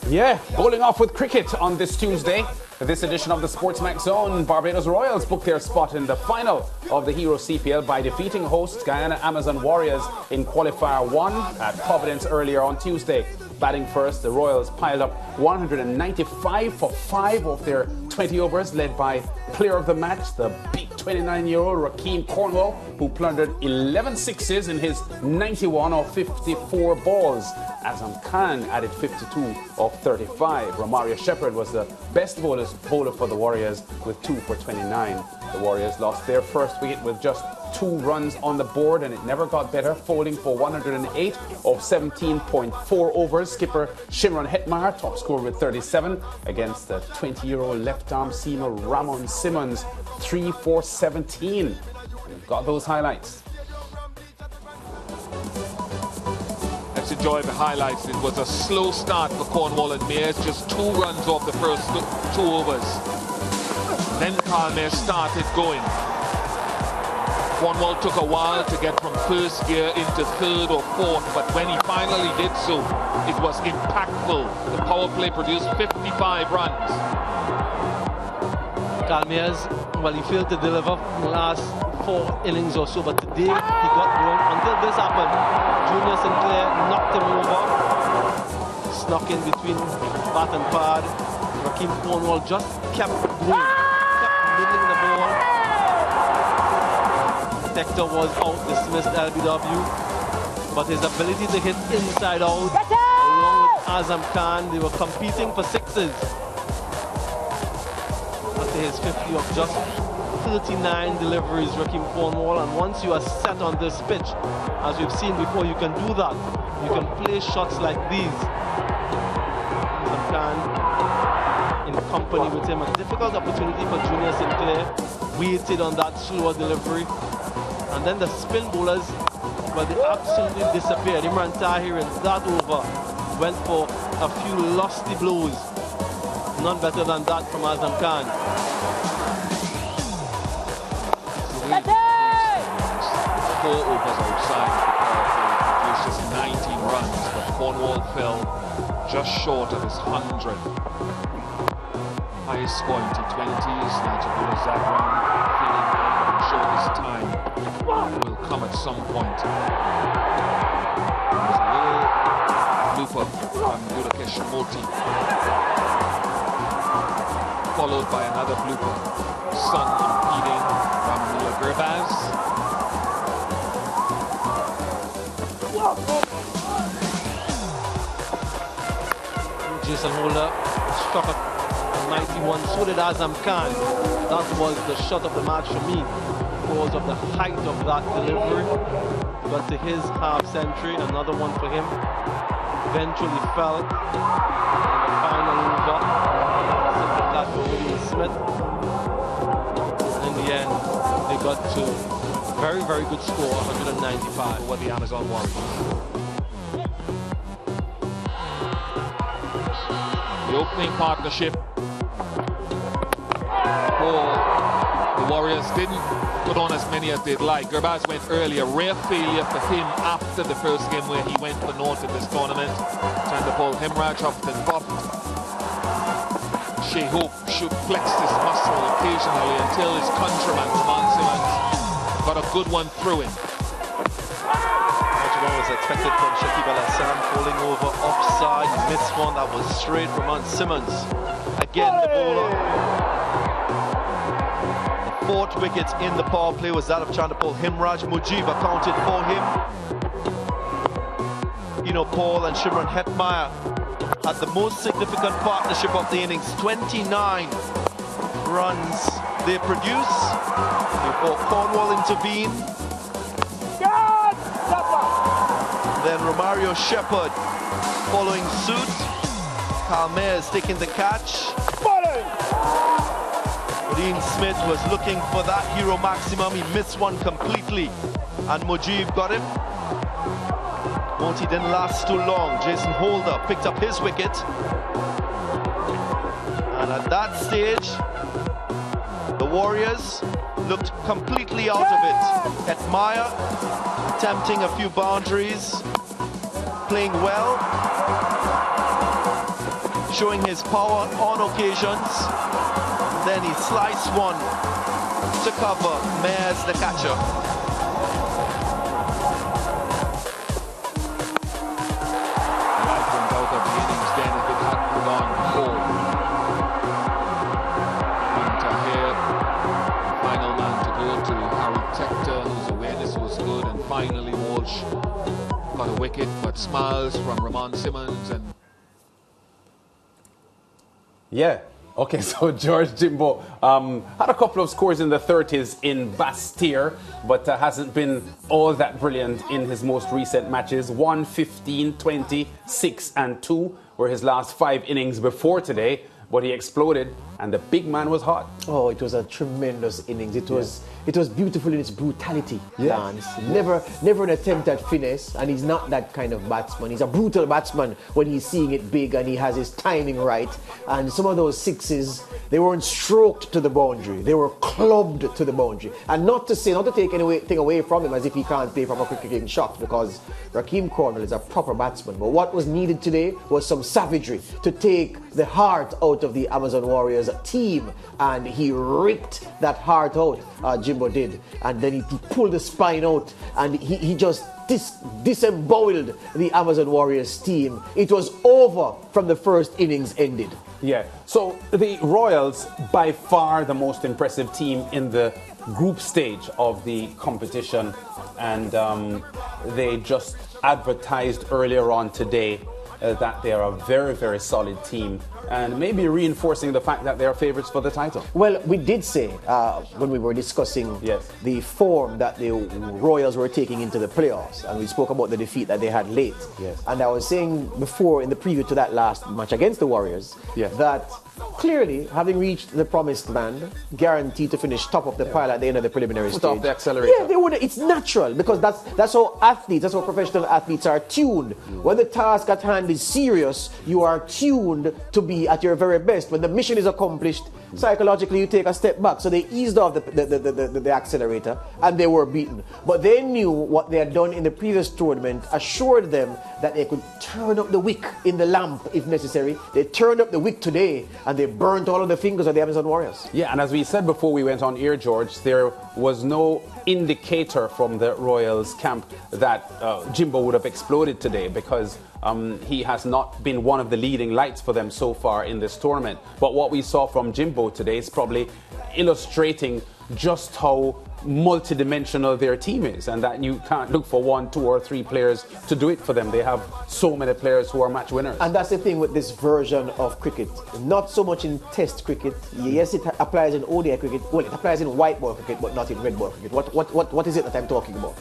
Yeah, bowling off with cricket on this Tuesday. For this edition of the Sportsmax Zone, Barbados Royals booked their spot in the final of the Hero CPL by defeating hosts Guyana Amazon Warriors in Qualifier 1 at Providence earlier on Tuesday. Batting first, the Royals piled up 195 for 5 of their 20 overs, led by player of the match, the big 29-year-old Rakeem Cornwall, who plundered 11 sixes in his 91 of 54 balls. Azam Khan added 52 of 35. Romario Shepherd was the best bowler for the Warriors with 2 for 29. The Warriors lost their first wicket with just 2 runs on the board, and it never got better, folding for 108 of 17.4 overs. Skipper Shimron Hetmar top scored with 37 against the 20-year-old left-arm seamer Ramon Simmons, 3 for 17. We've got those highlights. Let's enjoy the highlights. It was a slow start for Cornwall and Mears, just 2 runs off the first 2 overs. Then Carl started going. Cornwall took a while to get from first gear into third or fourth, but when he finally did so, it was impactful. The power play produced 55 runs. Calmiers, well, he failed to deliver in the last 4 innings or so, but today he got going. Until this happened, Junior Sinclair knocked him over, snuck in between bat and pad. Rakeem Cornwall just kept going, kept middling the ball. Tector was out, dismissed LBW, but his ability to hit inside out, along with Azam Khan, they were competing for sixes. After his 50 of just 39 deliveries, Rakeem Cornwall, and once you are set on this pitch, as we've seen before, you can do that. You can play shots like these. Azam Khan in company with him, a difficult opportunity for Junior Sinclair, waited on that slower delivery. And then the spin bowlers, well, they absolutely disappeared. Imran Tahir in that over went for a few lusty blows. None better than that from Azam Khan. 4 overs outside the power play produced just 19 runs, but Cornwall fell just short of his 100. Highest score in T20s, Najibullah Zagran feeling sure his time will come at some point. There's a little blooper from Gudakesh Moti, followed by another blooper. Sun impeding from Mula Gurbaz. Jason Holder struck a 91, so did Azam Khan. That was the shot of the match for me because of the height of that delivery. Got to his half century, another one for him. Eventually fell in the final over. Simple catch for William Smith. In the end, they got to very, very good score, 195. What the Amazon Warriors. The opening partnership. The Warriors didn't put on as many as they'd like. Gurbaz went early, a rare failure for him after the first game where he went for North in this tournament. Trying to pull Himraj up and buffed. Shea Hope should flex his muscle occasionally until his countryman, Ramon Simmons, got a good one through him. Was expected from Shakib Al-Hassan, falling over offside, missed one that was straight from Ramon Simmons. Again, the bowler. The 4th wicket in the power play was that of trying to pull Himraj. Mujib accounted for him. You know, Paul and Shimron Hetmar had the most significant partnership of the innings. 29 runs they produce before Cornwall intervened. Then Romario Shepherd following suit. Calmiers taking the catch. Dean Smith was looking for that hero maximum. He missed one completely, and Mujib got him. Monty didn't last too long. Jason Holder picked up his wicket, and at that stage, the Warriors looked completely out of it. Hetmar attempting a few boundaries, playing well. showing his power on occasions. Then he sliced one to cover Mayers, the catcher. Life went out of the innings then if it hadn't gone before. Hunter here, final man to go to Harry Tector, whose awareness was good, and finally Walsh got a wicket, but smiles from Ramon Simmons and Yeah. Okay, so George Jimbo had a couple of scores in the 30s in Bastille, but hasn't been all that brilliant in his most recent matches. 1, 15, 20, 6 and 2 were his last 5 innings before today, but he exploded and the big man was hot. Oh, it was a tremendous innings. It was beautiful in its brutality, Yeah. Lance. Never an attempt at finesse, and he's not that kind of batsman. He's a brutal batsman when he's seeing it big and he has his timing right. And some of those sixes, they weren't stroked to the boundary. They were clubbed to the boundary. And not to take anything away from him as if he can't play from a cricketing shot, because Raheem Cornwall is a proper batsman. But what was needed today was some savagery to take the heart out of the Amazon Warriors team, and he ripped that heart out. Jimbo did, and then he pulled the spine out, and he just disemboweled the Amazon Warriors team. It was over from the first innings ended. Yeah, so the Royals, by far the most impressive team in the group stage of the competition, and they just advertised earlier on today that they are a very, very solid team, and maybe reinforcing the fact that they are favourites for the title. Well, we did say when we were discussing the form that the Royals were taking into the playoffs, and we spoke about the defeat that they had late. Yes. And I was saying before in the preview to that last match against the Warriors that clearly, having reached the promised land, guaranteed to finish top of the pile at the end of the preliminary stage. Off the accelerator. Yeah, they would. It's natural, because that's how athletes, that's how professional athletes are tuned. When the task at hand is serious, you are tuned to be at your very best. When the mission is accomplished, psychologically you take a step back. So they eased off the accelerator, and they were beaten. But they knew what they had done in the previous tournament assured them that they could turn up the wick in the lamp if necessary. They turned up the wick today, and they burnt all of the fingers of the Amazon Warriors. Yeah, and as we said before we went on air, George, there was no indicator from the Royals camp that Jimbo would have exploded today, because he has not been one of the leading lights for them so far in this tournament. But what we saw from Jimbo today is probably illustrating just how multidimensional their team is, and that you can't look for 1, 2 or 3 players to do it for them. They have so many players who are match winners. And that's the thing with this version of cricket. Not so much in test cricket. Yes, it applies in ODI cricket. Well, it applies in white ball cricket, but not in red ball cricket. What is it that I'm talking about?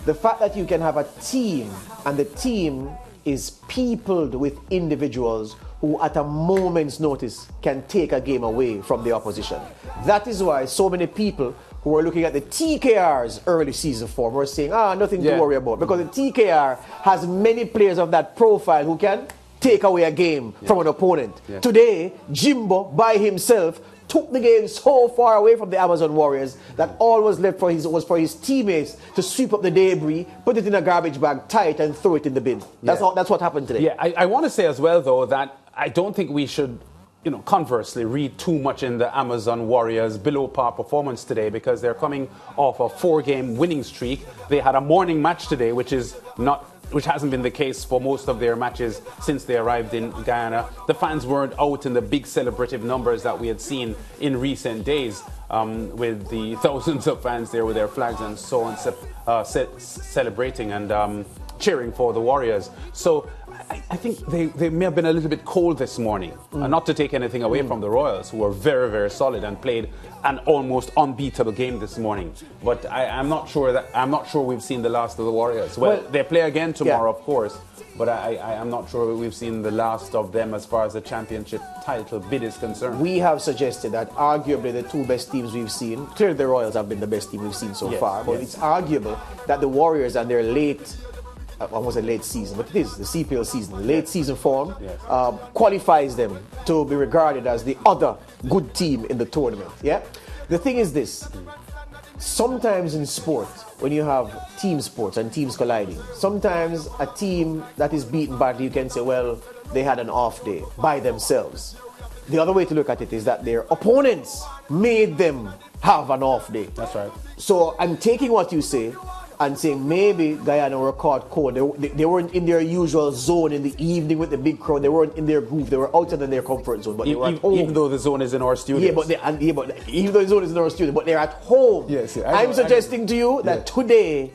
The fact that you can have a team, and the team is peopled with individuals who at a moment's notice can take a game away from the opposition. That is why so many people who are looking at the TKR's early season form were saying, nothing to worry about, because the TKR has many players of that profile who can take away a game from an opponent. Today, Jimbo by himself took the game so far away from the Amazon Warriors that all was left was for his teammates to sweep up the debris, put it in a garbage bag, tie it, and throw it in the bin. That's what happened today. Yeah, I want to say as well, though, that I don't think we should, conversely, read too much in the Amazon Warriors' below par performance today, because they're coming off a 4-game winning streak. They had a morning match today, which hasn't been the case for most of their matches since they arrived in Guyana. The fans weren't out in the big celebrative numbers that we had seen in recent days, with the thousands of fans there with their flags and so on, celebrating and cheering for the Warriors. So I think they may have been a little bit cold this morning. Not to take anything away from the Royals, who were very, very solid and played an almost unbeatable game this morning. But I'm not sure we've seen the last of the Warriors. Well, they play again tomorrow, of course. But I'm not sure we've seen the last of them as far as the championship title bid is concerned. We have suggested that arguably the 2 best teams we've seen, clearly the Royals have been the best team we've seen so far, but it's arguable that the Warriors and their late season, but it is the CPL season, late season form, qualifies them to be regarded as the other good team in the tournament. Yeah. The thing is this: sometimes in sport, when you have team sports and teams colliding, sometimes a team that is beaten badly, you can say, well, they had an off day by themselves. The other way to look at it is that their opponents made them have an off day. That's right. So I'm taking what you say and saying maybe Guyana were caught cold. They weren't in their usual zone in the evening with the big crowd. They weren't in their groove. They were outside of their comfort zone. But they were at home. Even though the zone is in our studio. But even though the zone is in our studio, but they're at home. Yes, I'm suggesting to you that today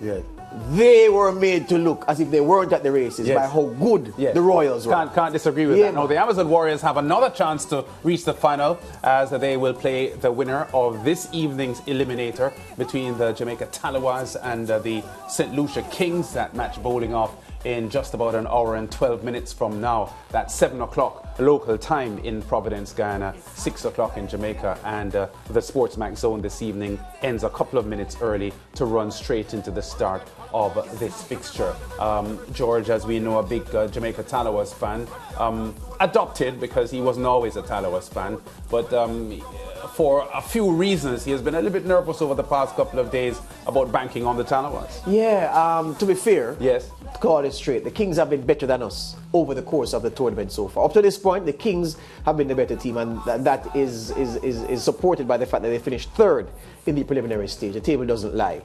they were made to look as if they weren't at the races by how good the Royals were. Can't disagree with that. Now, the Amazon Warriors have another chance to reach the final as they will play the winner of this evening's eliminator between the Jamaica Talawas and the St. Lucia Kings. That match bowling off in just about an hour and 12 minutes from now. That's 7 o'clock local time in Providence, Guyana, 6 o'clock in Jamaica, and the Sports Max Zone this evening ends a couple of minutes early to run straight into the start of this fixture. George, as we know, a big Jamaica Talawas fan, adopted because he wasn't always a Talawas fan, but for a few reasons he has been a little bit nervous over the past couple of days about banking on the Talawas. Yeah, to be fair, yes, to call it straight, the Kings have been better than us over the course of the tournament so far. Up to this point, the Kings have been the better team, and that is supported by the fact that they finished third in the preliminary stage. The table doesn't lie.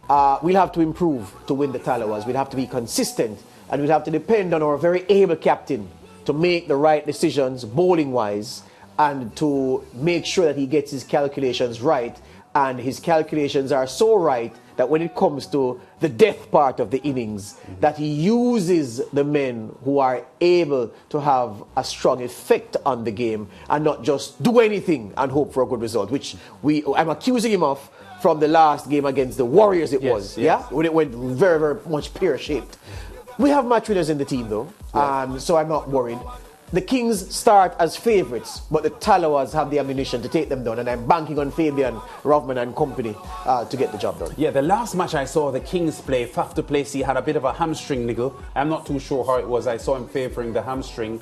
We'll have to improve to win the Talawas. We'll have to be consistent, and we'll have to depend on our very able captain to make the right decisions bowling-wise and to make sure that he gets his calculations right. And his calculations are so right that when it comes to the death part of the innings, that he uses the men who are able to have a strong effect on the game and not just do anything and hope for a good result, which I'm accusing him of from the last game against the Warriors when it went very, very much pear-shaped. We have match winners in the team though, so I'm not worried. The Kings start as favourites, but the Talawas have the ammunition to take them down, and I'm banking on Fabian, Rovman and company to get the job done. Yeah, the last match I saw the Kings play, Faf du Plessis had a bit of a hamstring niggle. I'm not too sure how it was. I saw him favouring the hamstring.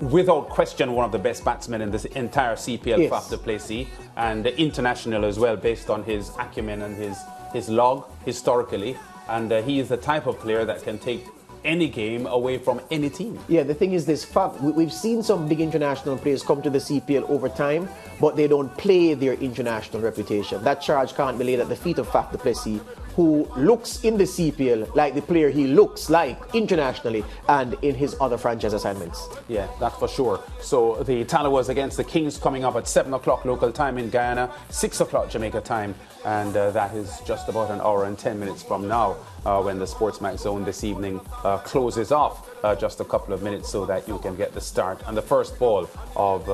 Without question, one of the best batsmen in this entire CPL, Faf du Plessis, and international as well, based on his acumen and his log historically. And he is the type of player that can take any game away from any team. Yeah, the thing is this, we've seen some big international players come to the CPL over time, but they don't play their international reputation. That charge can't be laid at the feet of Faf du Plessis, who looks in the CPL like the player he looks like internationally and in his other franchise assignments. Yeah, that's for sure. So the Talawas against the Kings coming up at 7 o'clock local time in Guyana, 6 o'clock Jamaica time, and that is just about an hour and 10 minutes from now when the Sports Max Zone this evening closes off just a couple of minutes so that you can get the start and the first ball of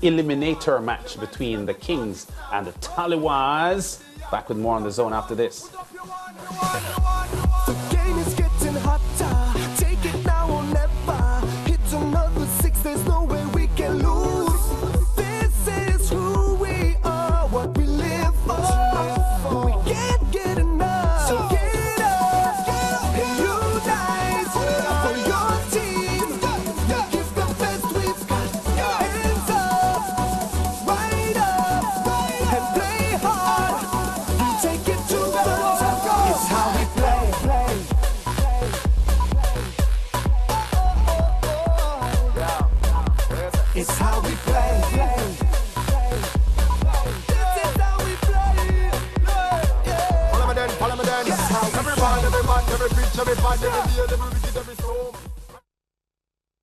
eliminator match between the Kings and the Talawas. Back with more on the Zone after this. The game is getting hotter. Take it now or never. Hit another 6, there's no way we can lose. This is who we are, what we live for. We can't get enough. So get up and unite for your team. Give the best we've got. Hands up, right up, and play hard. Take it to the top. It's how we play. It's how we play. This is how we play. Follow me then. Every man, every pitch, every fight, every day, every wicket, every storm.